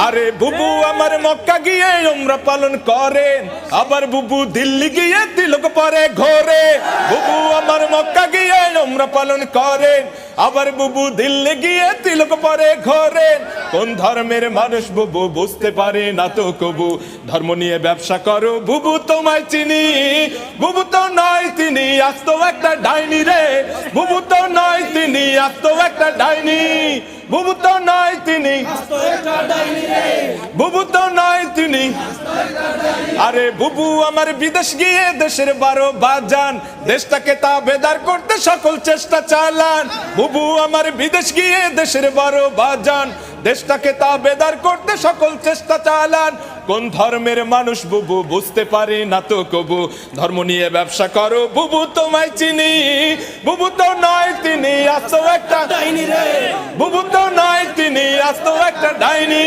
আরে বুবু আমার মক্কা গিয়ে উমরা পালন করেন, আবার বুবু দিল্লি গিয়ে তিলক পরে ঘোরে। বুবু আমার মক্কা গিয়ে উমরা পালন করেন, আবার বুবু দিল্লি গিয়ে তিলক পরে ঘোরেন। কোন ধর্মের মানুষ বুবু বুঝতে পারে না তো কবু, ধর্ম নিয়ে ব্যবসা করো বুবু তোমায় চিনি। বুবু তো নয় তিনি, আজ তো একটা ডাইনি রে। বুবু তো নয় তিনি, আজ তো একটা ডাইনি। বুবু তো নয় তিনি, বুবু তো নয় তিনি। আরে বুবু আমার বিদেশ গিয়ে দেশের 12 বাজান, দেশটাকে তাবেদার করতে সকল চেষ্টা চালান। বুবু আমার বিদেশ গিয়ে দেশের 12 বাজান, দেশটাকে তাবেদার করতে সকল চেষ্টা চালান। কোন ধর্মের মানুষ বুবু বুঝতে পারে না তো কবু, ধর্ম নিয়ে ব্যবসা করো বুবু তোমায় চিনি। বুবু তো নয় তিনি, আজ তো একটা ডাইনি রে। বুবু তো নয় তিনি, আজ তো একটা ডাইনি।